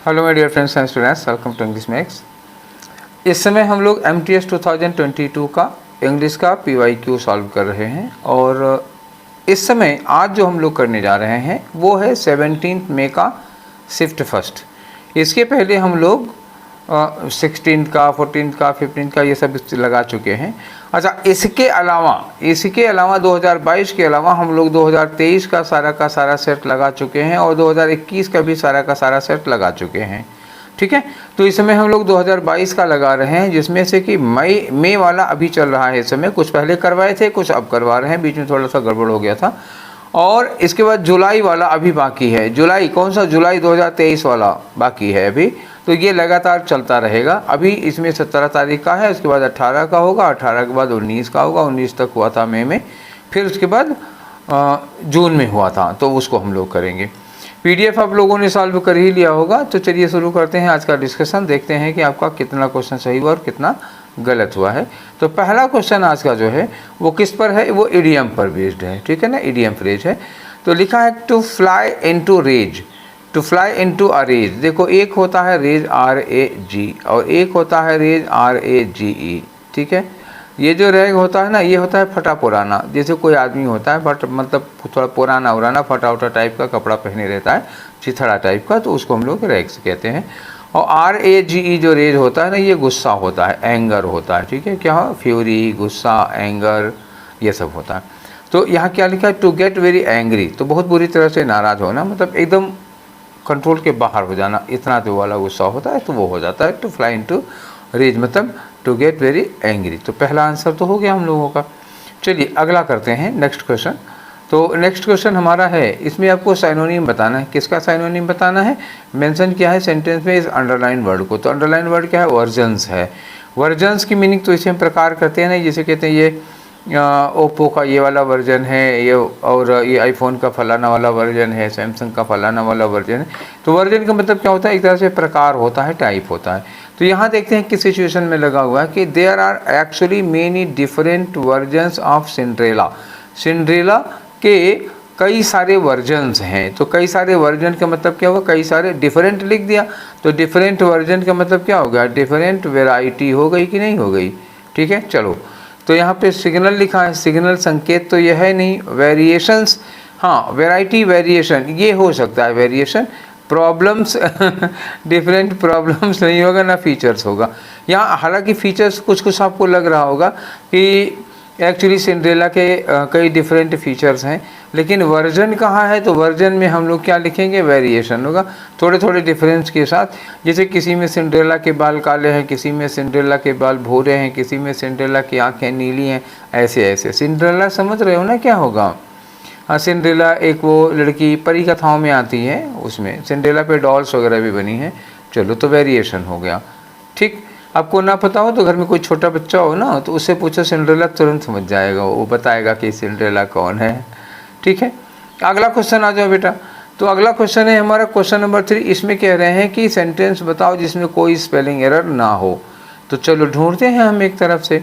Hello my dear friends and students, welcome to English Max. इस समय हम लोग MTS 2022 का इंग्लिश का PYQ सॉल्व कर रहे हैं और इस समय आज जो हम लोग करने जा रहे हैं वो है 17 मई का शिफ्ट फर्स्ट। इसके पहले हम लोग 16 का, 14 का, 15 का ये सब लगा चुके हैं। अच्छा, इसके अलावा 2022 के अलावा हम लोग 2023 का सारा सेट लगा चुके हैं और 2021 का भी सारा का सारा सेट लगा चुके हैं। ठीक है, तो इस समय हम लोग 2022 का लगा रहे हैं, जिसमें से कि मई वाला अभी चल रहा है। इस समय कुछ पहले करवाए थे, कुछ अब करवा रहे हैं, बीच में थोड़ा सा गड़बड़ हो गया था। और इसके बाद जुलाई वाला अभी बाकी है। जुलाई कौन सा? जुलाई 2023 वाला बाकी है अभी। तो ये लगातार चलता रहेगा। अभी इसमें 17 तारीख का है, उसके बाद 18 का होगा, 18 के बाद 19 का होगा, 19 तक हुआ था मई में, फिर उसके बाद जून में हुआ था, तो उसको हम लोग करेंगे। PDF आप लोगों ने सॉल्व कर ही लिया होगा। तो चलिए शुरू करते हैं आज का डिस्कशन। देखते हैं कि आपका कितना क्वेश्चन सही हुआ और कितना गलत हुआ है। तो पहला क्वेश्चन आज का जो है वो किस पर है? वो इडियम पर बेस्ड है। ठीक है ना, इडियम फ्रेज है। तो लिखा है to fly into rage, to fly into a rage. देखो, एक होता है रेज RAG और एक होता है रेज RAGE। ठीक है, ये जो रैग होता है ना, ये होता है फटा पुराना। जैसे कोई आदमी होता है बट मतलब थोड़ा पुराना उराना फटा उटा टाइप का कपड़ा पहने रहता है, चिथड़ा टाइप का, तो उसको हम लोग रैग्स कहते हैं। और RAGE जो रेज होता है ना, ये गुस्सा होता है, एंगर होता है। ठीक है, क्या? फ्यूरी, गुस्सा, एंगर, ये सब होता है। तो यहाँ क्या लिखा है? टू गेट वेरी एंग्री, तो बहुत बुरी तरह से नाराज़ होना, मतलब एकदम कंट्रोल के बाहर हो जाना, इतना तो वाला गुस्सा होता है, तो वो हो जाता है टू फ्लाई इनटू रेज, मतलब टू गेट वेरी एंग्री। तो पहला आंसर तो हो गया हम लोगों का। चलिए अगला करते हैं, नेक्स्ट क्वेश्चन। तो नेक्स्ट क्वेश्चन हमारा है, इसमें आपको साइनोनिम बताना है। किसका साइनोनिम बताना है? मेंशन किया है सेंटेंस में इस अंडरलाइन वर्ड को। तो अंडरलाइन वर्ड क्या है? वर्जन्स है। वर्जन्स की मीनिंग तो इसे हम प्रकार करते हैं ना, जैसे कहते हैं ये ओप्पो का ये वाला वर्जन है, ये और ये आईफोन का फलाना वाला वर्जन है, सैमसंग का फलाना वाला वर्जन है। तो वर्जन का मतलब क्या होता है? एक तरह से प्रकार होता है, टाइप होता है। तो यहाँ देखते हैं किस सिचुएशन में लगा हुआ है कि there are actually many different versions of Cinderella. Cinderella के कई सारे वर्जन्स हैं। तो कई सारे वर्जन का मतलब क्या होगा? कई सारे, डिफरेंट लिख दिया तो डिफरेंट वर्जन का मतलब क्या हो गया? डिफरेंट वेराइटी हो गई कि नहीं हो गई? ठीक है, चलो। तो यहाँ पे सिग्नल लिखा है, सिग्नल संकेत तो यह है नहीं। वेरिएशंस, हाँ, वैरायटी, वेरिएशन ये हो सकता है, वेरिएशन। प्रॉब्लम्स डिफरेंट प्रॉब्लम्स नहीं होगा ना, फीचर्स होगा यहाँ। हालांकि फीचर्स कुछ कुछ आपको लग रहा होगा कि एक्चुअली सिंड्रेला के कई डिफरेंट फीचर्स हैं, लेकिन वर्जन कहाँ है? तो वर्जन में हम लोग क्या लिखेंगे? वेरिएशन होगा, थोड़े थोड़े डिफरेंस के साथ। जैसे किसी में सिंड्रेला के बाल काले हैं, किसी में सिंड्रेला के बाल भूरे हैं, किसी में सिंड्रेला की आंखें नीली हैं, ऐसे ऐसे। सिंड्रेला समझ रहे हो ना क्या होगा? हाँ, सिंड्रेला एक वो लड़की परी कथाओं में आती है, उसमें सिंड्रेला पे डॉल्स वगैरह भी बनी हैं। चलो, तो वेरिएशन हो गया। ठीक, आपको ना पता हो तो घर में कोई छोटा बच्चा हो ना, तो उससे पूछो सिंड्रेला, तुरंत समझ जाएगा, वो बताएगा कि सिंड्रेला कौन है। ठीक है, अगला क्वेश्चन आ जाओ बेटा। तो अगला क्वेश्चन है हमारा क्वेश्चन नंबर 3। इसमें कह रहे हैं कि सेंटेंस बताओ जिसमें कोई स्पेलिंग एरर ना हो। तो चलो ढूंढते हैं हम एक तरफ से।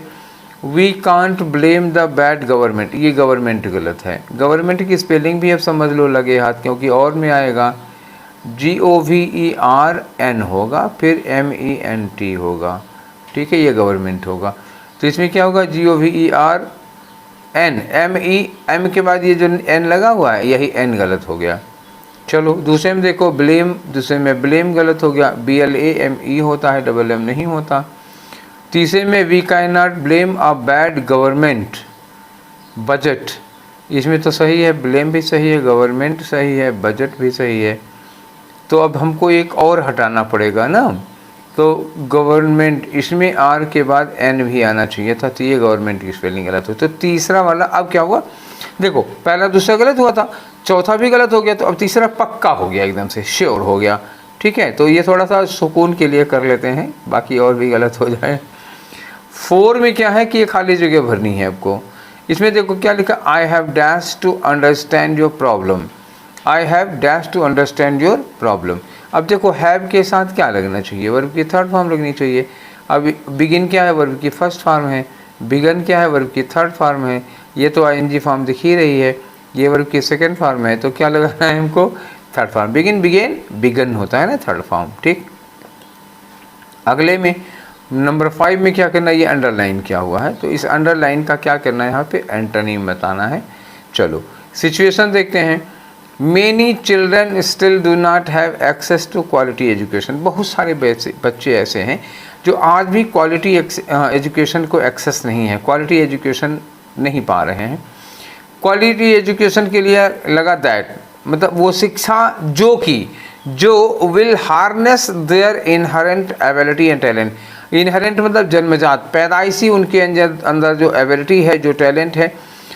We can't blame the bad government, ये गवर्नमेंट गलत है। गवर्नमेंट की स्पेलिंग भी अब समझ लो लगे हाथ, क्योंकि और में आएगा GOVERN होगा, फिर MENT होगा। ठीक है, ये गवर्नमेंट होगा। तो इसमें क्या होगा? GOVERN, M के बाद ये जो N लगा हुआ है, यही N गलत हो गया। चलो दूसरे में देखो, ब्लेम, दूसरे में ब्लेम गलत हो गया, BLAME होता है, MM नहीं होता। तीसरे में we can not blame a bad government budget, इसमें तो सही है, ब्लेम भी सही है, गवर्नमेंट सही है, बजट भी सही है। तो अब हमको एक और हटाना पड़ेगा ना, तो गवर्नमेंट, इसमें R के बाद N भी आना चाहिए था, तो ये गवर्नमेंट की स्पेलिंग गलत हो। तो तीसरा वाला अब क्या हुआ? देखो, पहला दूसरा गलत हुआ था, चौथा भी गलत हो गया, तो अब तीसरा पक्का हो गया, एकदम से श्योर हो गया। ठीक है, तो ये थोड़ा सा सुकून के लिए कर लेते हैं, बाकी और भी गलत हो जाए। 4 में क्या है कि ये खाली जगह भरनी है आपको। इसमें देखो क्या लिखा? I have dash to understand your problem, I have dash to understand your problem. अब देखो, हैव के साथ क्या लगना चाहिए? वर्ब की थर्ड फॉर्म लगनी चाहिए। अब बिगिन क्या है? वर्ब की फर्स्ट फॉर्म है। बिगन क्या है? वर्ब की थर्ड फॉर्म है। ये तो ING फॉर्म दिख ही रही है, ये वर्ब की सेकंड फॉर्म है। तो क्या लगाना है हमको? Third form, begin began begun होता है ना थर्ड फॉर्म, ठीक। अगले में नंबर 5 में क्या करना है, ये अंडरलाइन किया हुआ है, तो इस अंडरलाइन का क्या करना है, यहाँ पे एंटोनिम बताना है। चलो सिचुएशन देखते हैं। Many children still do not have access to quality education. बहुत सारे बच्चे ऐसे हैं जो आज भी क्वालिटी एजुकेशन को एक्सेस नहीं है, क्वालिटी एजुकेशन नहीं पा रहे हैं। क्वालिटी एजुकेशन के लिए लगा दैट, मतलब वो शिक्षा जो will harness their inherent ability and talent. Inherent मतलब जन्मजात, पैदाइशी उनके अंदर जो एबिलिटी है, जो टैलेंट है,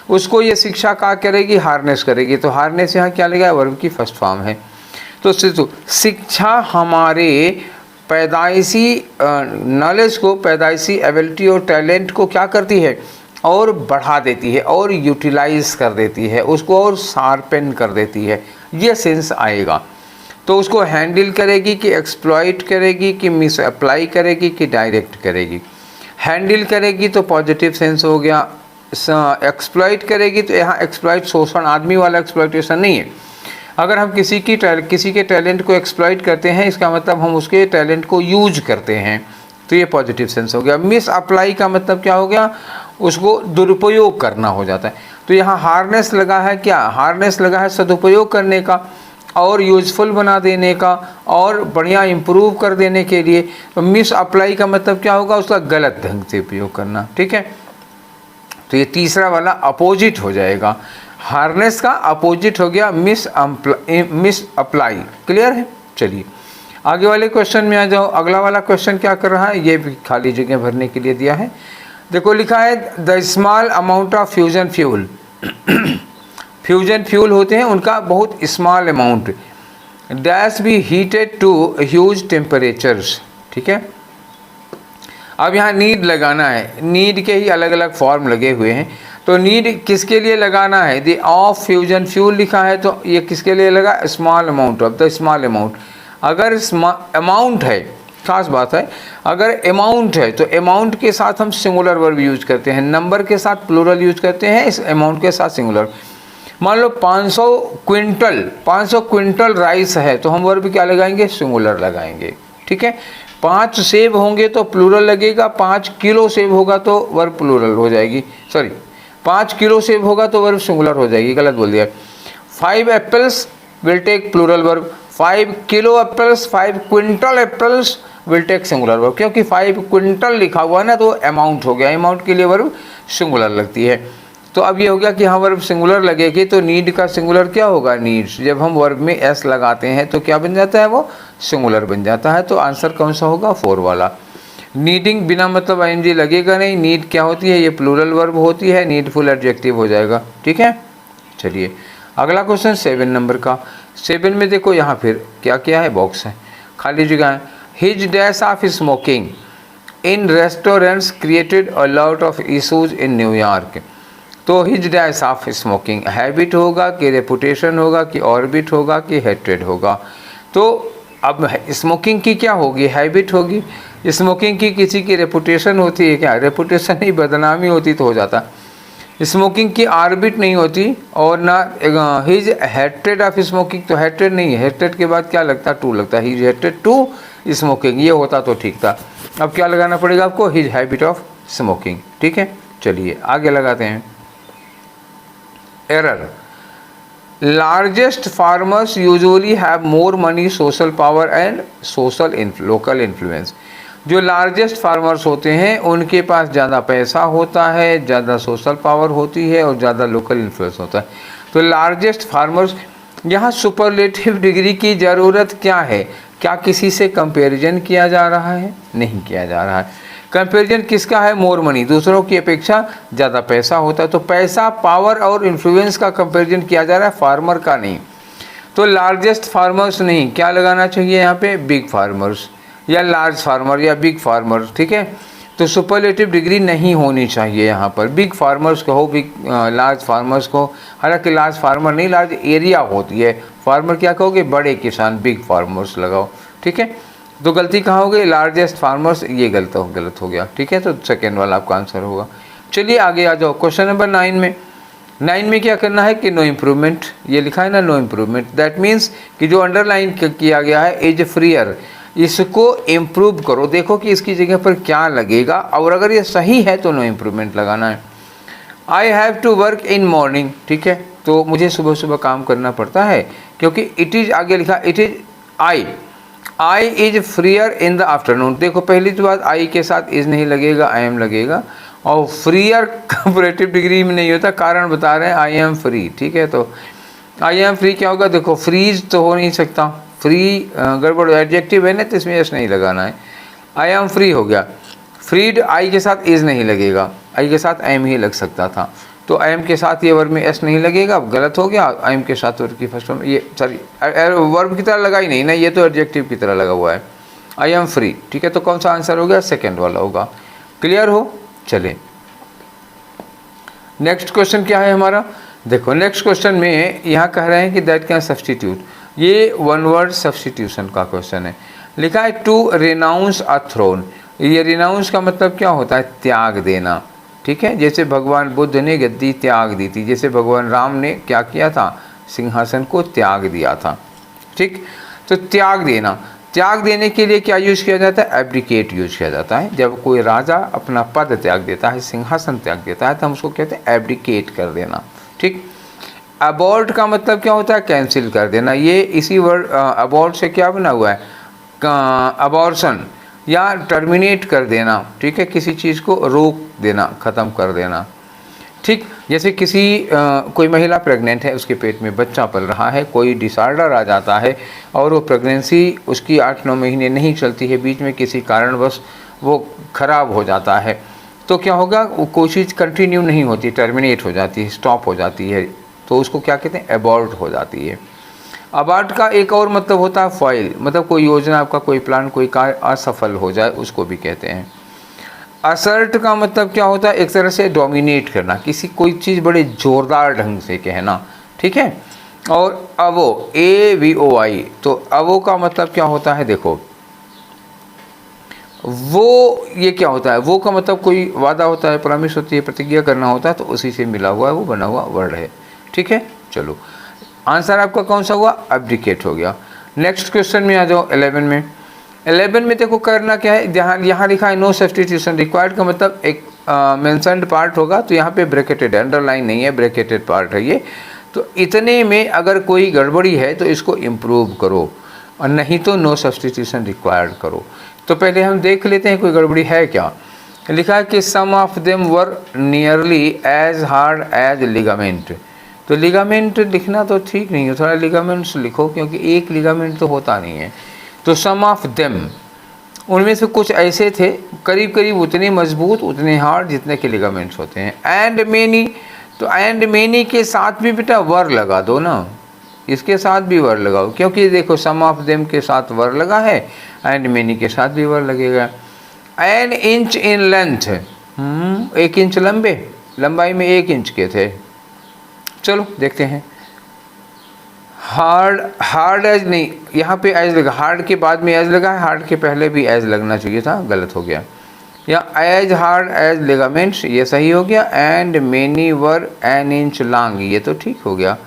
उसको ये शिक्षा क्या करेगी, हार्नेस करेगी। तो हार्नेस यहाँ क्या लगा, वर्ब की फर्स्ट फॉर्म है। तो शिक्षा हमारे पैदाइशी नॉलेज को, पैदाइशी एबिलिटी और टैलेंट को क्या करती है, और बढ़ा देती है, और यूटिलाइज कर देती है, उसको और शार्पन कर देती है, ये सेंस आएगा। तो उसको हैंडल करेगी कि एक्सप्लॉइट करेगी कि मिस अप्लाई करेगी कि डायरेक्ट करेगी। हैंडल करेगी तो पॉजिटिव सेंस हो गया, एक्सप्लॉइट करेगी तो यहाँ एक्सप्लॉइट शोषण, आदमी वाला एक्सप्लॉइटेशन नहीं है। अगर हम किसी के टैलेंट को एक्सप्लॉइट करते हैं, इसका मतलब हम उसके टैलेंट को यूज करते हैं, तो ये पॉजिटिव सेंस हो गया। मिस अप्लाई का मतलब क्या हो गया, उसको दुरुपयोग करना हो जाता है। तो यहाँ हार्नेस लगा है, क्या हार्नेस लगा है, सदुपयोग करने का और यूजफुल बना देने का और बढ़िया इम्प्रूव कर देने के लिए। तो मिस अप्लाई का मतलब क्या होगा, उसका गलत ढंग से उपयोग करना, ठीक है। तो ये तीसरा वाला अपोजिट हो जाएगा, हार्नेस का अपोजिट हो गया मिस अप्लाई। क्लियर है। चलिए आगे वाले क्वेश्चन में आ जाओ। अगला वाला क्वेश्चन क्या कर रहा है, ये भी खाली जगह भरने के लिए दिया है। देखो लिखा है the small amount of fusion fuel. Fusion fuel होते हैं, उनका बहुत small amount dash be heated to huge temperatures, ठीक है। अब यहाँ नीड लगाना है, नीड के ही अलग अलग फॉर्म लगे हुए हैं। तो नीड किसके लिए लगाना है, द ऑफ फ्यूजन फ्यूल लिखा है, तो ये किसके लिए लगा, small amount of the small amount. अगर अमाउंट है, खास बात है, अगर अमाउंट है तो अमाउंट के साथ हम सिंगुलर वर्ब यूज करते हैं, नंबर के साथ प्लूरल यूज करते हैं, इस अमाउंट के साथ सिंगुलर। मान लो 500 क्विंटल राइस है, तो हम वर्ब क्या लगाएंगे, सिंगुलर लगाएंगे, ठीक है। 5 सेब होंगे तो प्लूरल लगेगा, 5 किलो सेब होगा तो वर्ब प्लूरल हो जाएगी, सॉरी 5 किलो सेब होगा तो वर्ब सिंगुलर हो जाएगी, गलत बोल दिया। 5 apples will take plural verb, 5 kilo apples, 5 quintal apples will take singular verb, क्योंकि 5 क्विंटल लिखा हुआ है ना, तो अमाउंट हो गया, अमाउंट के लिए वर्ब सिंगुलर लगती है। तो अब ये हो गया कि हाँ वर्ब सिंगुलर लगेगी, तो नीड का सिंगुलर क्या होगा, नीड्स। जब हम वर्ब में एस लगाते हैं तो क्या बन जाता है, वो सिंगुलर बन जाता है। तो आंसर कौन सा होगा, 4 वाला। नीडिंग बिना मतलब आईएनजी लगेगा नहीं, नीड क्या होती है, ये प्लूरल वर्ब होती है, नीडफुल एडजेक्टिव हो जाएगा, ठीक है। चलिए अगला क्वेश्चन 7 नंबर का। 7 में देखो यहाँ फिर क्या क्या है, बॉक्स है, खाली जगह है। His dash of smoking in restaurants created a lot of issues in New York. तो his dash of smoking, habit होगा कि रेपुटेशन होगा कि ऑर्बिट होगा कि हेट्रेड होगा। तो अब स्मोकिंग की क्या होगी, हैबिट होगी। स्मोकिंग की किसी की रेपुटेशन होती है क्या, रेपुटेशन नहीं, बदनामी होती तो हो जाता। स्मोकिंग की ऑर्बिट नहीं होती, और ना हिज हेट्रेड ऑफ स्मोकिंग, तो हेट्रेड नहीं है, हेट्रेड के बाद क्या लगता, टू लगता है, हिज हेट्रेड टू स्मोकिंग, ये होता तो ठीक था। अब क्या लगाना पड़ेगा आपको, हिज हैबिट ऑफ स्मोकिंग, ठीक है। चलिए आगे लगाते हैं। Error, largest farmers usually have more money, social power and social local influence. जो लार्जेस्ट फार्मर्स होते हैं उनके पास ज़्यादा पैसा होता है, ज़्यादा सोशल पावर होती है और ज़्यादा लोकल इन्फ्लुएंस होता है। तो लार्जेस्ट फार्मर्स, यहाँ सुपरलेटिव डिग्री की ज़रूरत क्या है, क्या किसी से कंपैरिजन किया जा रहा है, नहीं किया जा रहा है। कंपैरिजन किसका है, मोर मनी, दूसरों की अपेक्षा ज़्यादा पैसा होता है, तो पैसा, पावर और इन्फ्लुएंस का कंपैरिजन किया जा रहा है, फार्मर का नहीं। तो लार्जेस्ट फार्मर्स नहीं, क्या लगाना चाहिए यहाँ पे, बिग फार्मर्स या लार्ज फार्मर या बिग फार्मर, ठीक है। तो सुपरलेटिव डिग्री नहीं होनी चाहिए यहाँ पर, बिग फार्मर्स कहो, बिग लार्ज फार्मर्स को, हालांकि लार्ज फार्मर नहीं, लार्ज एरिया होती है, फार्मर क्या कहोगे, बड़े किसान, बिग फार्मर्स लगाओ, ठीक है। तो गलती कहाँ हो गई, लार्जेस्ट फार्मर्स, ये गलत हो गया, ठीक है। तो सेकेंड वाला आपका आंसर होगा। चलिए आगे आ जाओ, क्वेश्चन नंबर 9 में 9 में क्या करना है कि नो इम्प्रूवमेंट, ये लिखा है ना नो इम्प्रूवमेंट, दैट मीन्स कि जो अंडरलाइन किया गया है इज फ्रीयर, इसको इम्प्रूव करो, देखो कि इसकी जगह पर क्या लगेगा, और अगर ये सही है तो नो इम्प्रूवमेंट लगाना है। I have to work in morning, ठीक है, तो मुझे सुबह सुबह काम करना पड़ता है, क्योंकि इट इज़ आगे लिखा it is I is freer in the afternoon. देखो पहली तो बात आई के साथ इज नहीं लगेगा, आई एम लगेगा, और फ्रीयर कंपैरेटिव डिग्री में नहीं होता, कारण बता रहे हैं आई एम फ्री, ठीक है। तो आई एम फ्री क्या होगा, देखो फ्रीज तो हो नहीं सकता, फ्री गड़बड़ एडजेक्टिव है ना, तो इसमें एस नहीं लगाना है, आई एम फ्री हो गया। फ्रीड आई के साथ इज नहीं लगेगा, आई के साथ एम ही लग सकता था, तो एम के साथ ये वर्ब में एस नहीं लगेगा, गलत हो गया। एम के साथ वर्ब की फर्स्ट फॉर्म, ये सॉरी वर्ब की तरह लगा ही नहीं ना, ये तो एडजेक्टिव की तरह लगा हुआ है, आई एम फ्री, ठीक है। तो कौन सा आंसर हो गया, सेकेंड वाला होगा। क्लियर हो, चलें नेक्स्ट क्वेश्चन क्या है हमारा। देखो नेक्स्ट क्वेश्चन में यहाँ कह रहे हैं कि दैट कैन सब्सटीट्यूट, ये वन वर्ड सब्सटीट्यूशन का क्वेश्चन है। लिखा है टू रिनाउंस अ थ्रोन, ये रिनाउंस का मतलब क्या होता है, त्याग देना, ठीक है। जैसे भगवान बुद्ध ने गद्दी त्याग दी थी, जैसे भगवान राम ने क्या किया था, सिंहासन को त्याग दिया था, ठीक। तो त्याग देना, त्याग देने के लिए क्या यूज किया जाता है, एब्डिकेट यूज किया जाता है। जब कोई राजा अपना पद त्याग देता है, सिंहासन त्याग देता है, तो हम उसको कहते हैं एब्डिकेट कर देना, ठीक। अबॉर्ट का मतलब क्या होता है, कैंसिल कर देना, ये इसी वर्ड अबॉर्ट से क्या बना हुआ है, अबॉर्शन या टर्मिनेट कर देना, ठीक है, किसी चीज़ को रोक देना, ख़त्म कर देना, ठीक। जैसे किसी कोई महिला प्रेग्नेंट है, उसके पेट में बच्चा पल रहा है, कोई डिसऑर्डर आ जाता है और वो प्रेगनेंसी उसकी 8-9 महीने नहीं चलती है, बीच में किसी कारणवश वो ख़राब हो जाता है, तो क्या होगा, वो कोई चीज़ कंटिन्यू नहीं होती, टर्मिनेट हो जाती है, स्टॉप हो जाती है, तो उसको क्या कहते हैं, एबॉर्ट हो जाती है। अबॉर्ट का एक और मतलब होता है फॉइल, मतलब कोई योजना, आपका कोई प्लान, कोई कार्य असफल हो जाए, उसको भी कहते हैं। असर्ट का मतलब क्या होता है, एक तरह से डोमिनेट करना, किसी कोई चीज़ बड़े ज़ोरदार ढंग से कहना, ठीक है। और अवो, AVOI, तो अवो का मतलब क्या होता है, देखो वो, ये क्या होता है, वो का मतलब कोई वादा होता है, प्रॉमिस होती है, प्रतिज्ञा करना होता है, तो उसी से मिला हुआ है, वो बना हुआ वर्ड है, ठीक है। चलो आंसर आपका कौन सा हुआ, एब्डिकेट हो गया। नेक्स्ट क्वेश्चन में आ जाओ 11 में। 11 में देखो करना क्या है, यहाँ लिखा है नो सब्सटीट्यूशन रिक्वायर्ड, का मतलब एक मेंशन्ड पार्ट होगा, तो यहाँ पे ब्रैकेटेड है, अंडरलाइन नहीं है, ब्रैकेटेड पार्ट है ये। तो इतने में अगर कोई गड़बड़ी है तो इसको इम्प्रूव करो, और नहीं तो नो सब्सटीट्यूशन रिक्वायर्ड करो। तो पहले हम देख लेते हैं कोई गड़बड़ी है क्या। लिखा है कि some of them were nearly as hard as ligament, तो लिगामेंट लिखना तो ठीक नहीं है, थोड़ा लिगामेंट्स लिखो, क्योंकि एक लिगामेंट तो होता नहीं है। तो सम ऑफ देम, उनमें से कुछ ऐसे थे करीब करीब उतने मजबूत, उतने हार्ड जितने के लिगामेंट्स होते हैं। एंड मेनी, तो एंड मेनी के साथ भी बेटा वर लगा दो ना, इसके साथ भी वर लगाओ, क्योंकि देखो सम ऑफ देम के साथ वर लगा है, एंड मेनी के साथ भी वर लगेगा। An inch in length, 1 inch लंबे, लंबाई में 1 इंच के थे। चलो देखते हैं। हार्ड एज नहीं, यहाँ पे एज लगा, हार्ड के बाद में एज लगा है, हार्ड के पहले भी एज लगना चाहिए था, गलत हो गया। या एज हार्ड एज लिगामेंट्स, ये सही हो गया। And many were an inch long, ये तो ठीक हो गया।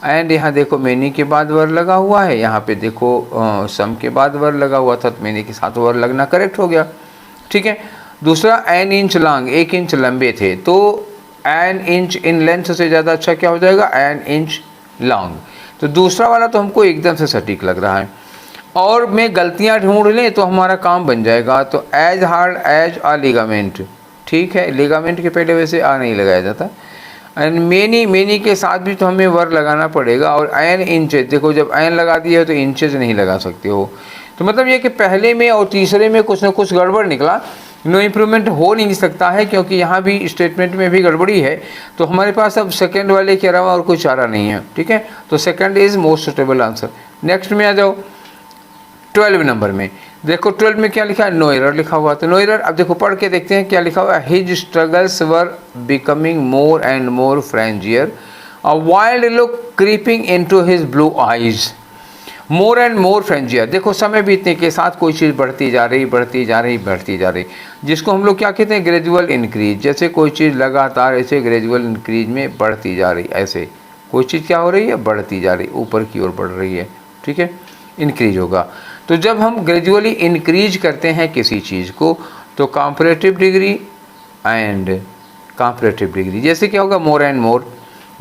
एंड यहाँ देखो मेनी के बाद वर लगा हुआ है, यहाँ पे देखो सम के बाद वर लगा हुआ था, तो मेनी के साथ वर लगना करेक्ट हो गया, ठीक है। दूसरा एन इंच लॉन्ग, 1 इंच लंबे थे, तो एन इंच इन लेंथ से ज़्यादा अच्छा क्या हो जाएगा, एन इंच लॉन्ग। तो दूसरा वाला तो हमको एकदम से सटीक लग रहा है, और में गलतियां ढूंढ लें तो हमारा काम बन जाएगा। तो as hard as a ligament, ठीक है, लिगामेंट के पहले वैसे आ नहीं लगाया जाता। एंड मेनी के साथ भी तो हमें वर लगाना पड़ेगा। और एन इंचेज, देखो जब एन लगा दिया हो तो इंचेज नहीं लगा सकते हो। तो मतलब ये कि पहले में और तीसरे में कुछ ना कुछ गड़बड़ निकला, नो इम्प्रूवमेंट हो नहीं सकता है, क्योंकि यहाँ भी स्टेटमेंट में भी गड़बड़ी है। तो हमारे पास अब सेकंड वाले के अलावा और कोई चारा नहीं है, ठीक है। तो second is most suitable answer. Next में आ जाओ 12 नंबर में। देखो 12 में क्या लिखा है, नो एरर लिखा हुआ। तो नो एरर, अब देखो पढ़ के देखते हैं क्या लिखा हुआ है। His struggles were becoming more and more frenzier, a wild look creeping into his blue eyes. More and more frenzier, देखो समय बीतने के साथ कोई चीज़ बढ़ती जा रही बढ़ती जा रही बढ़ती जा रही, जिसको हम लोग क्या कहते हैं, ग्रेजुअल इंक्रीज। जैसे कोई चीज़ लगातार ऐसे ग्रेजुअल इंक्रीज में बढ़ती जा रही, ऐसे कोई चीज़ क्या हो रही है, बढ़ती जा रही, ऊपर की ओर बढ़ रही है, ठीक है, इंक्रीज होगा। तो जब हम ग्रेजुअली इंक्रीज करते हैं किसी चीज़ को तो comparative degree and comparative degree, जैसे क्या होगा, more and more,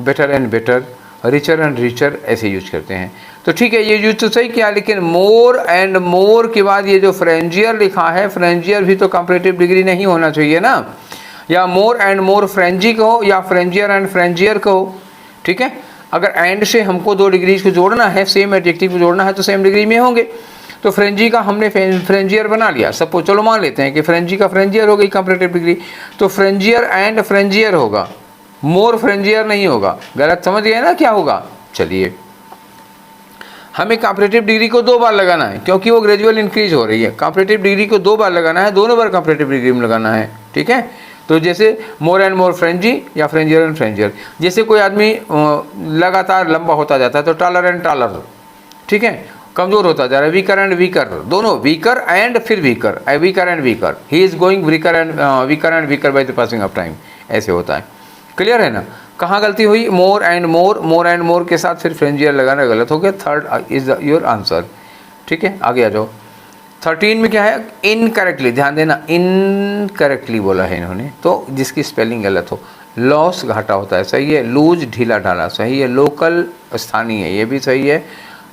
better and better, richer and richer, ऐसे यूज करते हैं। तो ठीक है, ये यूज तो सही किया, लेकिन मोर एंड मोर के बाद ये जो फ्रेंजियर लिखा है, फ्रेंजियर भी तो कंपैरेटिव डिग्री नहीं होना चाहिए ना, या मोर एंड मोर फ्रेंजी कहो या फ्रेंजियर एंड फ्रेंजियर कहो, ठीक है। अगर एंड से हमको दो डिग्रीज को जोड़ना है, सेम एडजेक्टिव को जोड़ना है तो सेम डिग्री में होंगे। तो फ्रेंजी का हमने फ्रेंजियर बना लिया, सपोज चलो मान लेते हैं कि फ्रेंजी का फ्रेंजियर हो गई कंपैरेटिव डिग्री, तो फ्रेंजियर एंड फ्रेंजियर होगा, मोर फ्रेंजियर नहीं होगा। गलत समझ गए ना क्या होगा। चलिए, हमें कंपैरेटिव डिग्री को 2 बार लगाना है क्योंकि वो ग्रेजुअल इंक्रीज हो रही है। कंपैरेटिव डिग्री को 2 बार लगाना है, दोनों बार कंपैरेटिव डिग्री में लगाना है, ठीक है। तो जैसे मोर एंड मोर फ्रेंजी या फ्रेंजियर एंड फ्रेंजियर, जैसे कोई आदमी लगातार लंबा होता जाता है तो टालर एंड टालर, ठीक है, कमजोर होता जा रहा है, वीकर एंड वीकर, दोनों वीकर एंड फिर weaker, weaker and weaker, he is going weaker and weaker by the passing of time, ऐसे होता है। क्लियर है ना। कहाँ गलती हुई, मोर एंड मोर, मोर एंड मोर के साथ फिर फ्रेंजियर लगाना गलत हो गया, थर्ड इज योर आंसर, ठीक है। आगे आ जाओ। 13 में क्या है, इनकरेक्टली, ध्यान देना इनकरेक्टली बोला है इन्होंने, तो जिसकी स्पेलिंग गलत हो। लॉस घाटा होता है, सही है। लूज ढीला ढाला, सही है। लोकल स्थानीय, ये भी सही है।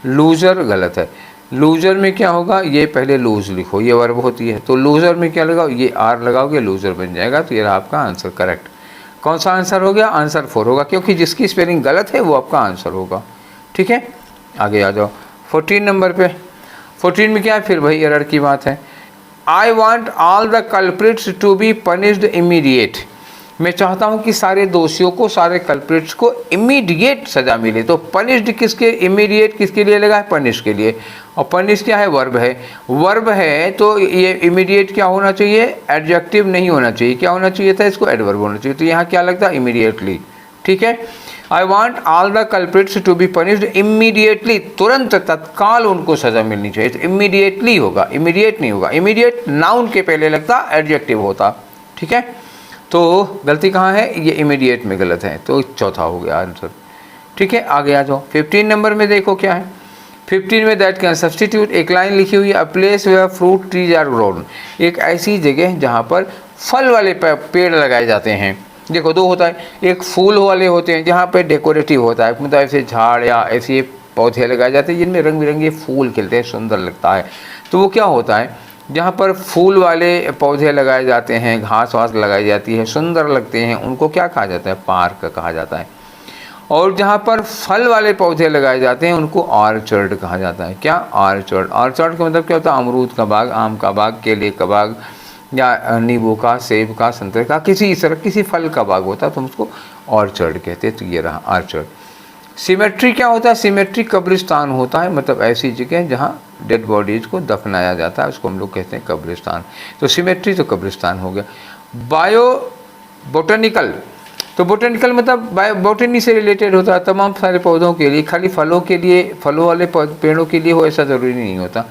लूजर गलत है। लूजर में क्या होगा, ये पहले लूज लिखो, ये वर्ब होती है, तो लूजर में क्या लगाओ, ये आर लगाओगे, लूजर बन जाएगा। तो ये रहा आपका आंसर करेक्ट। कौन सा आंसर हो गया, आंसर 4 होगा, क्योंकि जिसकी स्पेलिंग गलत है वो आपका आंसर होगा, ठीक है। आगे आ जाओ 14 नंबर पे। 14 में क्या है, फिर वही एरर की बात है। I want all the culprits to be punished immediate, मैं चाहता हूँ कि सारे दोषियों को, सारे कल्प्रिट्स को इमीडिएट सज़ा मिले। तो पनिश्ड किसके, इमीडिएट किसके लिए लगा है, पनिश के लिए। और पनिश क्या है, वर्ब है। वर्ब है तो ये इमीडिएट क्या होना चाहिए, एडजेक्टिव नहीं होना चाहिए, क्या होना चाहिए था, इसको एडवर्ब होना चाहिए। तो यहाँ क्या लगता है, इमीडिएटली, ठीक है। I want all the culprits to be punished immediately, तुरंत तत्काल उनको सज़ा मिलनी चाहिए। तो इमीडिएटली होगा, इमीडिएट नहीं होगा। इमीडिएट नाउन के पहले लगता, एडजेक्टिव होता, ठीक है। तो गलती कहाँ है, ये इमीडिएट में गलत है, तो चौथा हो गया आंसर, ठीक है। आगे आ जाओ 15 नंबर में, देखो क्या है। 15 में दैट कैन सब्सटीट्यूट, एक लाइन लिखी हुई है, a place where fruit trees are grown, एक ऐसी जगह जहाँ पर फल वाले पेड़ लगाए जाते हैं। देखो 2 होता है, एक फूल वाले होते हैं जहाँ पे डेकोरेटिव होता है, मतलब ऐसे झाड़ या ऐसे पौधे लगाए जाते हैं जिनमें रंग बिरंगे फूल खिलते हैं, सुंदर लगता है। तो वो क्या होता है, जहाँ पर फूल वाले पौधे लगाए जाते हैं, घास वास लगाई जाती है, सुंदर लगते हैं, उनको क्या कहा जाता है, पार्क कहा जाता है। और जहाँ पर फल वाले पौधे लगाए जाते हैं उनको ऑर्चर्ड कहा जाता है। क्या, ऑर्चर्ड। ऑर्चर्ड का मतलब क्या होता है, अमरूद का बाग, आम का बाग, केले का बाग, या नींबू का, सेब का, संतरे का, किसी इस तरह किसी फल का बाग होता है तो हम उसको ऑर्चर्ड कहते हैं। तो ये रहा ऑर्चर्ड। सिमेट्री क्या होता है, सिमेट्री कब्रिस्तान होता है, मतलब ऐसी जगह जहाँ डेड बॉडीज को दफनाया जाता है, उसको हम लोग कहते हैं कब्रिस्तान। तो सिमेट्री तो कब्रिस्तान हो गया। बायो बोटेनिकल, तो बोटेनिकल मतलब बायो बोटेनी से रिलेटेड होता है, तमाम सारे पौधों के लिए, खाली फलों के लिए, फलों वाले पेड़ों के लिए हो ऐसा ज़रूरी नहीं होता।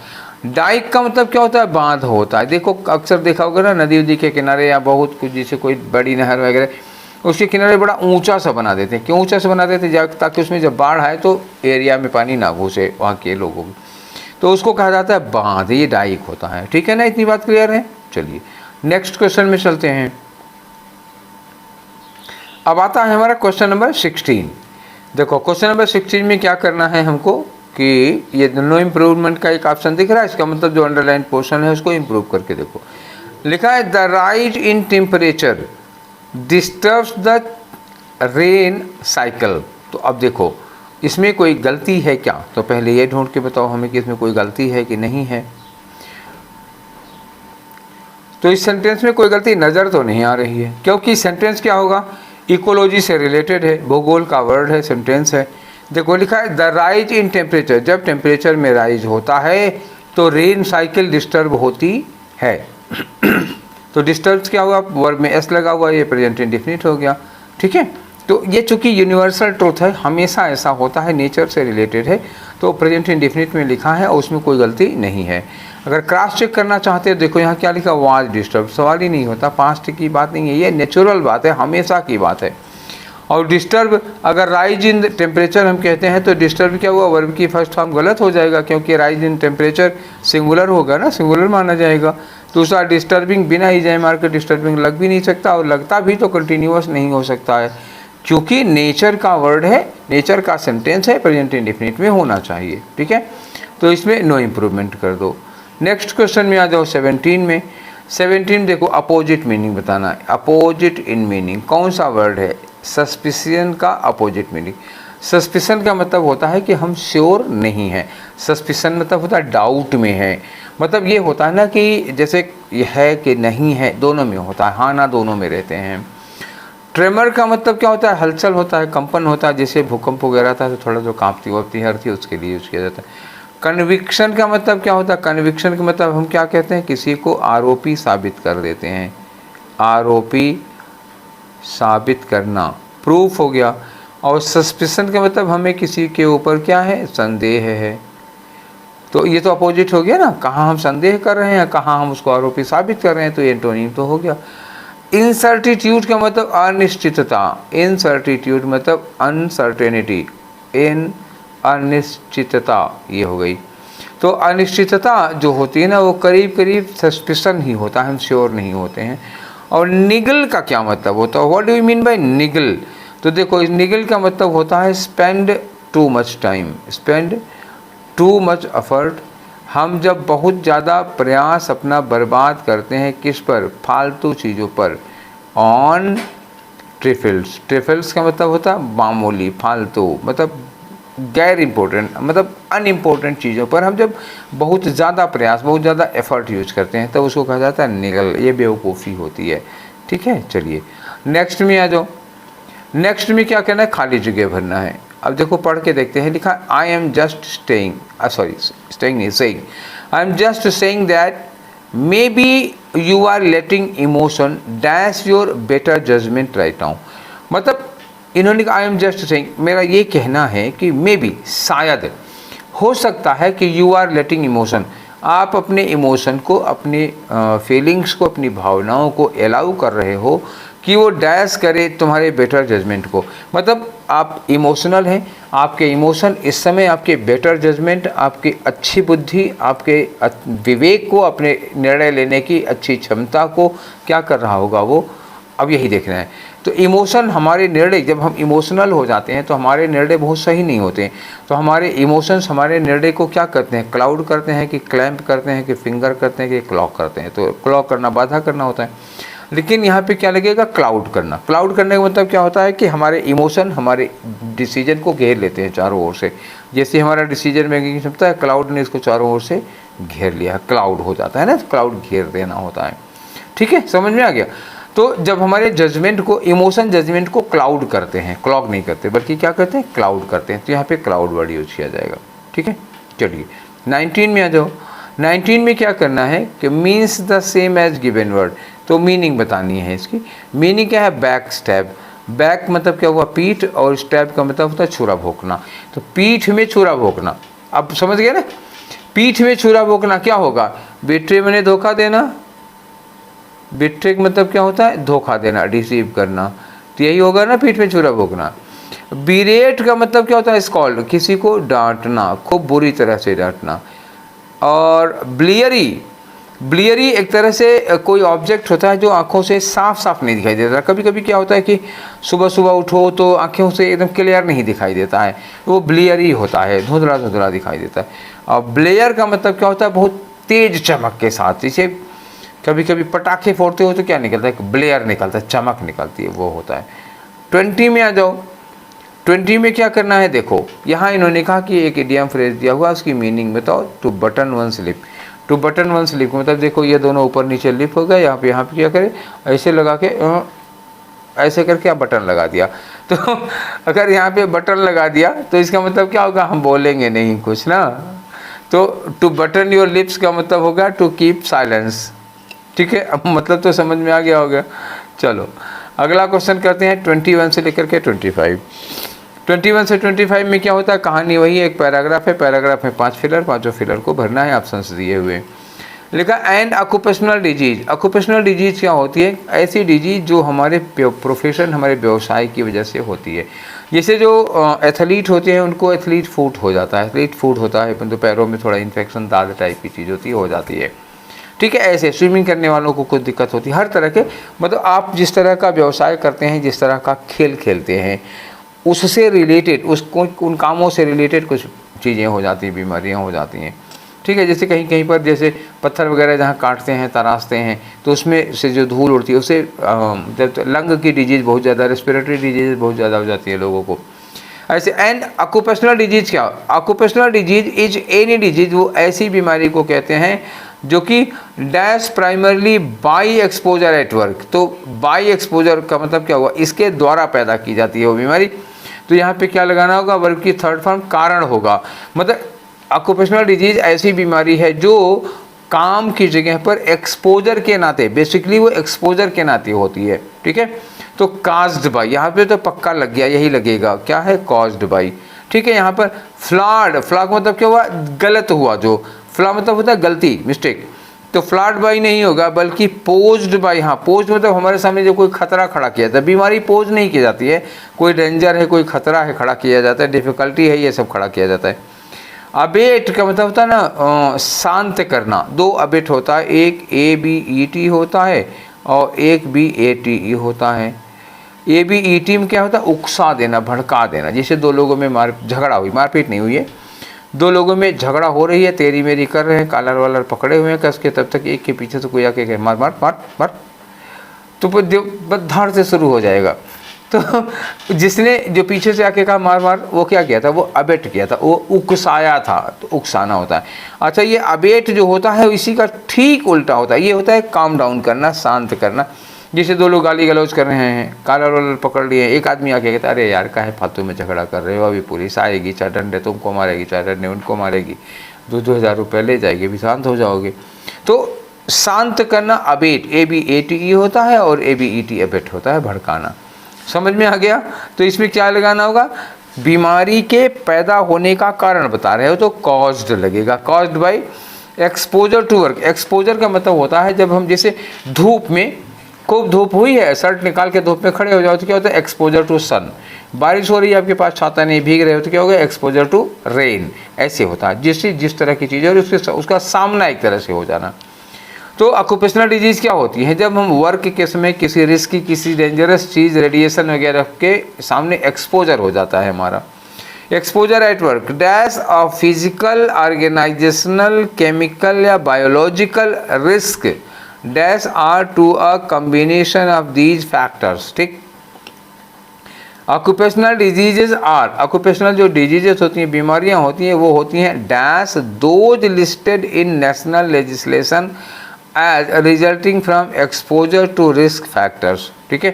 डाइक का मतलब क्या होता है, बांध होता है। देखो अक्सर देखा होगा ना, नदी उदी के किनारे या बहुत कुछ, जैसे कोई बड़ी नहर वगैरह, उसके किनारे बड़ा ऊंचा सा बना देते हैं। क्यों ऊंचा सा बना देते हैं, ताकि उसमें जब बाढ़ आए तो एरिया में पानी ना घुसे वहाँ के लोगों को, तो उसको कहा जाता है बांध, ये डाइक होता है, ठीक है ना। इतनी बात क्लियर है। चलिए नेक्स्ट क्वेश्चन में चलते हैं। अब आता है हमारा क्वेश्चन नंबर 16। देखो क्वेश्चन नंबर 16 में क्या करना है हमको, कि ये नो इम्प्रूवमेंट का एक ऑप्शन दिख रहा है, इसका मतलब जो अंडरलाइन पोर्शन है उसको इम्प्रूव करके देखो। लिखा है the rise in temperature disturbs the rain cycle. तो अब देखो इसमें कोई गलती है क्या, तो पहले ये ढूंढ के बताओ हमें कि इसमें कोई गलती है कि नहीं है। तो इस सेंटेंस में कोई गलती नज़र तो नहीं आ रही है, क्योंकि सेंटेंस क्या होगा, इकोलॉजी से रिलेटेड है, भूगोल का वर्ड है, सेंटेंस है। देखो लिखा है द राइज इन टेम्परेचर, जब टेम्परेचर में राइज होता है तो रेन साइकिल डिस्टर्ब होती है। तो डिस्टर्ब क्या हुआ, वर्ब में एस लगा हुआ, ये प्रेजेंट इंडेफिनिट हो गया, ठीक है। तो ये चूँकि यूनिवर्सल ट्रूथ है, हमेशा ऐसा होता है, नेचर से रिलेटेड है, तो प्रेजेंट इंडेफिनिट में लिखा है और उसमें कोई गलती नहीं है। अगर क्रॉस चेक करना चाहते हैं, देखो यहाँ क्या लिखा, वाज डिस्टर्ब, सवाल ही नहीं होता, पास्ट की बात नहीं है, ये नेचुरल बात है, हमेशा की बात है। और डिस्टर्ब, अगर राइज इन टेम्परेचर हम कहते हैं तो डिस्टर्ब क्या हुआ, वर्ब की फर्स्ट फॉर्म गलत हो जाएगा, क्योंकि राइज इन टेम्परेचर सिंगुलर होगा ना, सिंगुलर माना जाएगा। दूसरा डिस्टर्बिंग, बिना ई जाए मार के डिस्टर्बिंग लग भी नहीं सकता, और लगता भी तो कंटिन्यूअस नहीं हो सकता है, क्योंकि नेचर का वर्ड है, नेचर का सेंटेंस है, प्रेजेंट इंडेफिनिट में होना चाहिए। ठीक है, तो इसमें नो इम्प्रूवमेंट कर दो। नेक्स्ट क्वेश्चन में आ जाओ 17 में। 17 देखो, अपोजिट मीनिंग बताना है। अपोजिट इन मीनिंग कौन सा वर्ड है, सस्पिशियन का अपोजिट मीनिंग। सस्पिशन का मतलब होता है कि हम श्योर नहीं हैं, सस्पिशन मतलब होता है डाउट में है, मतलब ये होता है ना कि जैसे है कि नहीं है, दोनों में होता है, हाँ ना दोनों में रहते हैं। ट्रेमर का मतलब क्या होता है, हलचल होता है, कंपन होता है, जैसे भूकंप वगैरह था तो थोड़ा जो कांपती वापती हर थी उसके लिए यूज किया जाता है। कन्विक्शन का मतलब क्या होता है, कन्विक्शन का मतलब हम क्या कहते हैं, किसी को आरोपी साबित कर देते हैं, आरोपी साबित करना, प्रूफ हो गया। और सस्पिशन का मतलब हमें किसी के ऊपर क्या है, संदेह है, तो ये तो अपोजिट हो गया ना, कहाँ हम संदेह कर रहे हैं, कहाँ हम उसको आरोपी साबित कर रहे हैं, तो ये एंटोनिम तो हो गया। इनसर्टिट्यूड का मतलब अनिश्चितता, इनसर्टिट्यूड मतलब अनसर्टेनिटी, इन अनिश्चितता ये हो गई। तो अनिश्चितता जो होती है ना, वो करीब करीब सस्पिशन ही होता है, हम श्योर नहीं होते हैं। और निगल का क्या मतलब होता है, what do you mean by निगल, तो देखो इस निगल का मतलब होता है spend too much time, spend too much effort, हम जब बहुत ज़्यादा प्रयास अपना बर्बाद करते हैं किस पर, फालतू चीज़ों पर, ऑन ट्रिफल्स, ट्रिफल्स का मतलब होता है मामूली, फालतू मतलब गैर इम्पोर्टेंट, मतलब अनइम्पोर्टेंट चीज़ों पर हम जब बहुत ज़्यादा प्रयास, बहुत ज़्यादा एफर्ट यूज करते हैं तब उसको कहा जाता है निगल, ये बेवकूफ़ी होती है। ठीक है, चलिए नेक्स्ट में आ जाओ। नेक्स्ट में क्या करना है, खाली जगह भरना है। अब देखो पढ़ के देखते हैं, लिखा I am just staying, sorry staying नहीं, saying, I am just saying that may be you are letting emotion dash your better judgement right now, मतलब इन्होंने कहा आई एम जस्ट सेइंग, मेरा ये कहना है कि मे बी शायद हो सकता है कि यू आर लेटिंग इमोशन, आप अपने इमोशन को, अपने फीलिंग्स को, अपनी भावनाओं को अलाउ कर रहे हो कि वो डैश करे तुम्हारे बेटर जजमेंट को, मतलब आप इमोशनल हैं, आपके इमोशन इस समय आपके बेटर जजमेंट, आपकी अच्छी बुद्धि, आपके विवेक को, अपने निर्णय लेने की अच्छी क्षमता को क्या कर रहा होगा वो, अब यही देखना है। तो इमोशन, हमारे निर्णय, जब हम इमोशनल हो जाते हैं तो हमारे निर्णय बहुत सही नहीं होते हैं, तो हमारे इमोशंस हमारे निर्णय को क्या करते हैं, क्लाउड करते हैं, कि क्लैंप करते हैं, कि फिंगर करते हैं, कि क्लॉक करते हैं। तो क्लॉक करना बाधा करना होता है, लेकिन यहाँ पे क्या लगेगा, क्लाउड करना। क्लाउड करने का मतलब क्या होता है कि हमारे इमोशन हमारे डिसीजन को घेर लेते हैं चारों ओर से, जैसे हमारा डिसीजन मेकिंग की क्षमता है, क्लाउड ने इसको चारों ओर से घेर लिया, क्लाउड हो जाता है ना, क्लाउड घेर देना होता है। ठीक है, समझ में आ गया। तो जब हमारे जजमेंट को, इमोशन जजमेंट को क्लाउड करते हैं, क्लॉक नहीं करते बल्कि क्या करते हैं, क्लाउड करते हैं, तो यहाँ पे क्लाउड वर्ड यूज किया जाएगा। ठीक है, चलिए 19 में आ जाओ। 19 में क्या करना है कि means the same as given word, तो मीनिंग बतानी है इसकी। मीनिंग क्या है, बैक स्टैब, बैक मतलब क्या हुआ, पीठ, और स्टैब का मतलब होता है छुरा भोंकना, तो पीठ में छुरा भोंकना। अब समझ गए ना, पीठ में छुरा भोंकना क्या होगा, बेटे मैंने धोखा देना, बिट्रेक मतलब क्या होता है, धोखा देना, डिसीव करना, तो यही होगा ना पीठ में छुरा भोंकना। बिरेट का मतलब क्या होता है, स्कॉल्ड, किसी को डांटना, खूब बुरी तरह से डांटना। और ब्लियरी, ब्लियरी एक तरह से कोई ऑब्जेक्ट होता है जो आंखों से साफ साफ नहीं दिखाई देता। कभी कभी क्या होता है कि सुबह सुबह उठो तो आंखों से एकदम क्लियर नहीं दिखाई देता है, वो ब्लियरी होता है, धुंधला धुंधला दिखाई देता है। और ब्लेयर का मतलब क्या होता है, बहुत तेज चमक के साथ, जैसे कभी कभी पटाखे फोड़ते हो तो क्या निकलता है, ब्लेयर निकलता है, चमक निकलती है, वो होता है। 20 में आ जाओ। 20 में क्या करना है, देखो यहाँ इन्होंने कहा कि एक इडियम फ्रेज दिया हुआ, उसकी मीनिंग बताओ। To button one's lip, to button one's lip मतलब देखो ये दोनों ऊपर नीचे लिप हो गया, यहाँ पे क्या करे, ऐसे लगा के ऐसे करके आप बटन लगा दिया, तो अगर यहाँ पे बटन लगा दिया तो इसका मतलब क्या होगा, हम बोलेंगे नहीं कुछ ना। तो टू बटन योर लिप्स का मतलब होगा टू कीप साइलेंस। ठीक है, अब मतलब तो समझ में आ गया होगा। चलो अगला क्वेश्चन करते हैं 21 से लेकर के 25। 21 से 25 में क्या होता है, कहानी वही है, एक पैराग्राफ है, पैराग्राफ में 5 फिलर, पाँचों फिलर को भरना है, ऑप्शंस दिए हुए। लिखा and occupational disease. Occupational disease क्या होती है, ऐसी डिजीज जो हमारे प्रोफेशन, हमारे व्यवसाय की वजह से होती है। जैसे जो एथलीट होते हैं उनको एथलीट फुट हो जाता है, एथलीट फुट होता है, परंतु पैरों में थोड़ा इन्फेक्शन, दाद टाइप की चीज़ होती है, हो जाती है। ठीक है, ऐसे स्विमिंग करने वालों को कुछ दिक्कत होती है, हर तरह के, मतलब आप जिस तरह का व्यवसाय करते हैं, जिस तरह का खेल खेलते हैं, उससे रिलेटेड, उन कामों से रिलेटेड कुछ चीज़ें हो जाती हैं, बीमारियां हो जाती हैं। ठीक है, जैसे कहीं कहीं पर जैसे पत्थर वगैरह जहाँ काटते हैं, तराशते हैं, तो उसमें से जो धूल उड़ती है उससे लंग की डिजीज़ बहुत ज़्यादा, रेस्पिरेटरी डिजीज़ बहुत ज़्यादा हो जाती है लोगों को। ऐसे एंड ऑक्यूपेशनल डिजीज़ क्या, occupational disease is any disease, वो ऐसी बीमारी को कहते हैं जो कि dash primarily by exposure at work. तो बाई एक्सपोजर का मतलब क्या हुआ, इसके द्वारा पैदा की जाती है वो बीमारी। तो यहाँ पे क्या लगाना होगा, वर्ग की थर्ड फॉर्म कारण होगा। मतलब ऑक्यूपेशनल डिजीज ऐसी बीमारी है जो काम की जगह पर एक्सपोजर के नाते, बेसिकली वो एक्सपोजर के नाते होती है। ठीक है, तो काज्ड बाई, यहाँ पे तो पक्का लग गया, यही लगेगा, क्या है, कॉज्ड बाई। ठीक है, यहाँ पर फ्लॉड, फ्लॉड मतलब क्या हुआ, गलत हुआ, जो फ्लॉ मतलब होता है गलती, मिस्टेक, तो फ्लॉड बाई नहीं होगा बल्कि पोज्ड बाई। हाँ, पोज्ड मतलब हमारे सामने जो कोई खतरा खड़ा किया जाता है, बीमारी पोज नहीं की जाती है, कोई डेंजर है, कोई खतरा है, खड़ा किया जाता है, डिफिकल्टी है, ये सब खड़ा किया जाता है। अबेट का मतलब होता है ना शांत करना, दो अबेट होता है, एक ABET होता है और एक BATE होता है। ABET में क्या होता है, उकसा देना, भड़का देना। जैसे दो लोगों में झगड़ा हुई, मारपीट नहीं हुई है, दो लोगों में झगड़ा हो रही है, तेरी मेरी कर रहे हैं, कॉलर वालर पकड़े हुए हैं कस के, तब तक एक के पीछे से कोई आके मार मार मार मार, तो बस धाड़ से शुरू हो जाएगा। तो जिसने जो पीछे से आके कहा मार मार, वो क्या किया था, वो अबेट किया था, वो उकसाया था, तो उकसाना होता है। अच्छा, ये अबेट जो होता है इसी का ठीक उल्टा होता है, ये होता है काम डाउन करना, शांत करना। जैसे दो लोग गाली गलौज कर रहे हैं, कॉलर वालर पकड़ लिए, एक आदमी आके कहता है अरे यार काहे फालतू में झगड़ा कर रहे हो, अभी पुलिस आएगी, 4 डंडे तुमको मारेगी, 4 डंडे उनको मारेगी, 2-2 हज़ार रुपये ले जाएगी, भी शांत हो जाओगे। तो शांत करना अबेट, ABATE होता है, और ABET अबेट होता है भड़काना। समझ में आ गया। तो इसमें क्या लगाना होगा, बीमारी के पैदा होने का कारण बता रहे हो तो कॉज्ड लगेगा, caused by exposure to work. Exposure का मतलब होता है जब हम जैसे धूप में, खूब धूप हुई है, शर्ट निकाल के धूप में खड़े हो जाओ तो क्या होता है, एक्सपोजर टू सन। बारिश हो रही है, आपके पास छाता नहीं, भीग रहे हो तो क्या होगा, एक्सपोजर टू रेन। ऐसे होता है, जिस तरह की चीज़ है और उसका सामना एक तरह से हो जाना। तो ऑक्यूपेशनल डिजीज़ क्या होती है, जब हम वर्क के समय किसी रिस्क की, किसी डेंजरस चीज़, रेडिएशन वगैरह के सामने एक्सपोजर हो जाता है हमारा। Exposure at work dash of physical, organisational, chemical या biological risk dash are to a combination of these factors. ठीक, ऑक्यूपेशनल डिजीजेज आर, ऑक्यूपेशनल जो डिजीजेस होती हैं, बीमारियां होती हैं, वो होती हैं dash those listed in national legislation as resulting from exposure to risk factors. ठीक है,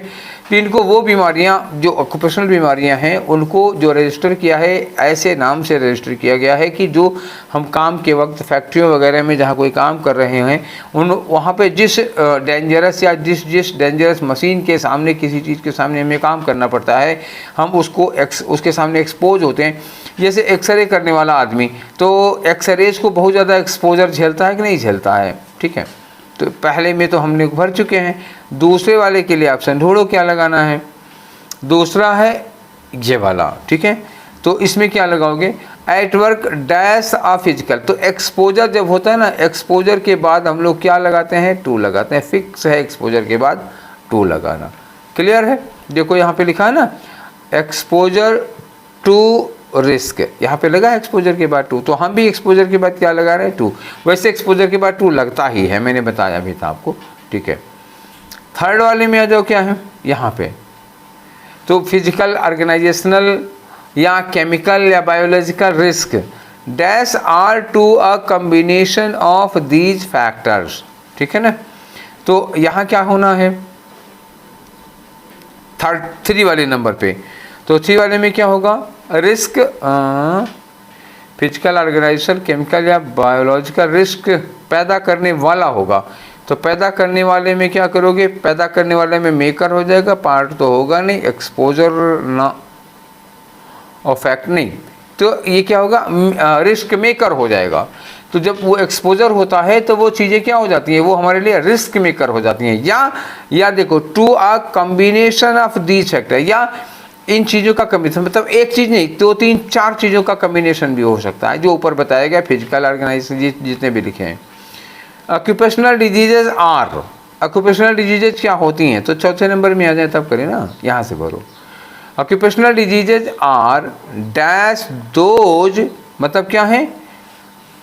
तो इनको वो बीमारियां जो ऑक्यूपेशनल बीमारियां हैं उनको जो रजिस्टर किया है, ऐसे नाम से रजिस्टर किया गया है कि जो हम काम के वक्त फैक्ट्रियों वगैरह में जहाँ कोई काम कर रहे हैं, उन वहाँ पे जिस डेंजरस या जिस डेंजरस मशीन के सामने, किसी चीज़ के सामने हमें काम करना पड़ता है, हम उसके सामने एक्सपोज होते हैं। जैसे एक्सरे करने वाला आदमी, तो एक्सरेज को बहुत ज़्यादा एक्सपोजर झेलता है कि नहीं झेलता है। ठीक है, तो पहले में तो हमने भर चुके हैं, दूसरे वाले के लिए ऑप्शन ढूंढो क्या लगाना है। दूसरा है ये वाला। ठीक है, तो इसमें क्या लगाओगे, at work dash a physical. तो एक्सपोजर जब होता है ना, एक्सपोजर के बाद हम लोग क्या लगाते हैं, टू लगाते हैं, फिक्स है एक्सपोजर के बाद टू लगाना। क्लियर है, देखो यहाँ पे लिखा है ना, एक्सपोजर टू रिस्क, यहाँ पे लगा एक्सपोजर के बाद टू, तो हम भी एक्सपोजर के बाद क्या लगा रहे हैं, टू। वैसे एक्सपोजर के बाद टू लगता ही है, मैंने बताया भी था आपको। ठीक है, थर्ड वाले में आ जाओ, क्या है यहाँ पे, तो फिजिकल, ऑर्गेनाइजेशनल या केमिकल या biological risk dash are to a combination of these factors. ठीक है ना, तो यहाँ क्या होना है, 3 वाले नंबर पे, तो 3 वाले में क्या होगा, रिस्क फिजिकल, ऑर्गेनाइजेशन, केमिकल या बायोलॉजिकल रिस्क पैदा करने वाला होगा। तो पैदा करने वाले में क्या करोगे, पैदा करने वाले में मेकर हो जाएगा, पार्ट तो होगा नहीं, एक्सपोजर ना और फैक्ट नहीं, तो ये क्या होगा, रिस्क मेकर हो जाएगा। तो जब वो एक्सपोजर होता है तो वो चीज़ें क्या हो जाती हैं, वो हमारे लिए रिस्क मेकर हो जाती हैं। या देखो to a combination of these factor, या इन चीज़ों का कम्बिनेशन, मतलब एक चीज़ नहीं, 2-3-4 चीज़ों का कम्बिनेशन भी हो सकता है, जो ऊपर बताया गया फिजिकल ऑर्गेनाइजेशन जितने भी लिखे हैं। Occupational diseases are, occupational diseases क्या होती हैं, तो चौथे नंबर में आ जाए तब करें ना, यहाँ से भरो। Occupational diseases are dash those, मतलब क्या है,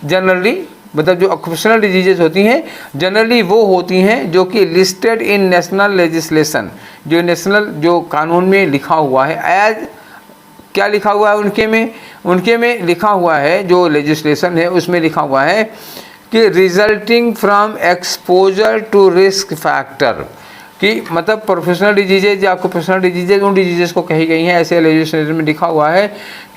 जनरली, मतलब जो ऑक्यूपेशनल डिजीजेज होती हैं जनरली वो होती हैं जो कि लिस्टेड इन नेशनल लेजिस्लेशन, जो नेशनल जो कानून में लिखा हुआ है, एज क्या लिखा हुआ है उनके में लिखा हुआ है, जो लेजिस्लेशन है उसमें लिखा हुआ है कि resulting from exposure to risk factor, कि मतलब प्रोफेशनल डिजीजेज या ऑक्यूपेशनल डिजीजेज उन डिजीजेज को कही गई हैं, ऐसे लेजिस्लेशन में लिखा हुआ है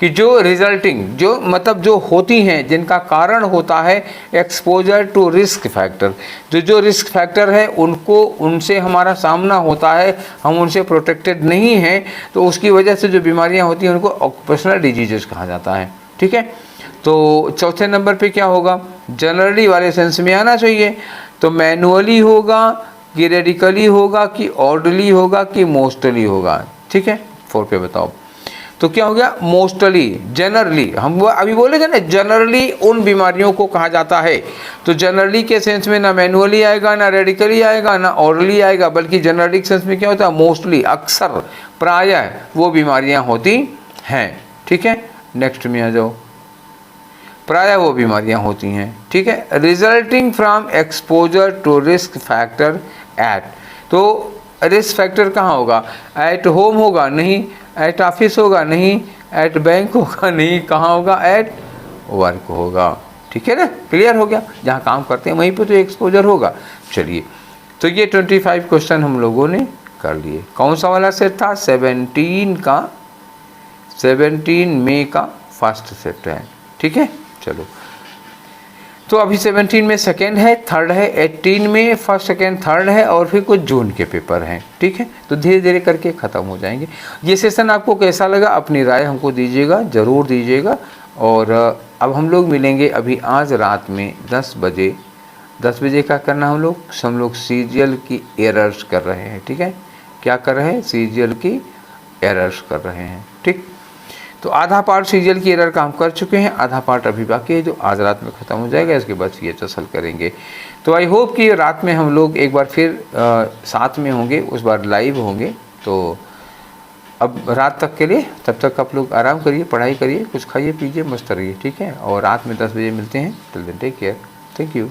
कि जो रिजल्टिंग, जो मतलब जो होती हैं, जिनका कारण होता है एक्सपोजर टू रिस्क फैक्टर, जो रिस्क फैक्टर है उनको, उनसे हमारा सामना होता है, हम उनसे प्रोटेक्टेड नहीं हैं, तो उसकी वजह से जो बीमारियां होती हैं उनको ऑक्यूपेशनल डिजीजेज कहा जाता है। ठीक है, तो चौथे नंबर पे क्या होगा, जनरली वाले सेंस में आना चाहिए, तो मैनुअली होगा कि रेडिकली होगा कि ऑर्डरली होगा कि मोस्टली होगा। ठीक है, 4 पे बताओ, तो क्या हो गया, मोस्टली, जनरली, हम वो अभी बोले थे ना, जनरली उन बीमारियों को कहा जाता है, तो जनरली के सेंस में ना मैनुअली आएगा, ना रेडिकली आएगा, ना ऑर्डरली आएगा, बल्कि जनरली के सेंस में क्या होता है, मोस्टली, अक्सर, प्रायः वो बीमारियां होती हैं। ठीक है, नेक्स्ट में आ जाओ, प्रायः वो बीमारियां होती हैं। ठीक है, resulting from exposure to risk factor at, तो रिस्क फैक्टर कहाँ होगा, एट होम होगा नहीं, एट ऑफिस होगा नहीं, एट बैंक होगा नहीं, कहाँ होगा, एट वर्क होगा। ठीक है ना, क्लियर हो गया, जहाँ काम करते हैं वहीं पे तो एक्सपोजर होगा। चलिए, तो ये 25 क्वेश्चन हम लोगों ने कर लिए। कौन सा वाला सेट था, 17 मई का फर्स्ट सेट है। ठीक है, चलो, तो अभी 17 में सेकेंड है, थर्ड है, 18 में फर्स्ट सेकेंड थर्ड है, और फिर कुछ जून के पेपर हैं। ठीक है, तो धीरे धीरे करके ख़त्म हो जाएंगे। ये सेशन आपको कैसा लगा, अपनी राय हमको दीजिएगा, ज़रूर दीजिएगा। और अब हम लोग मिलेंगे अभी आज रात में 10 बजे। 10 बजे क्या करना, हम लोग सीरियल की एरर्स कर रहे हैं। ठीक है, क्या कर रहे हैं, सीरियल की एरर्स कर रहे हैं। ठीक, तो आधा पार्ट सीरियल की एरर का हम कर चुके हैं, आधा पार्ट अभी बाकी है जो आज रात में ख़त्म हो जाएगा, इसके बाद CHS हल करेंगे। तो आई होप कि रात में हम लोग एक बार फिर साथ में होंगे, उस बार लाइव होंगे। तो अब रात तक के लिए, तब तक आप लोग आराम करिए, पढ़ाई करिए, कुछ खाइए पीजिए, मस्त रहिए। ठीक है, और रात में 10 बजे मिलते हैं। Till then take care, thank you.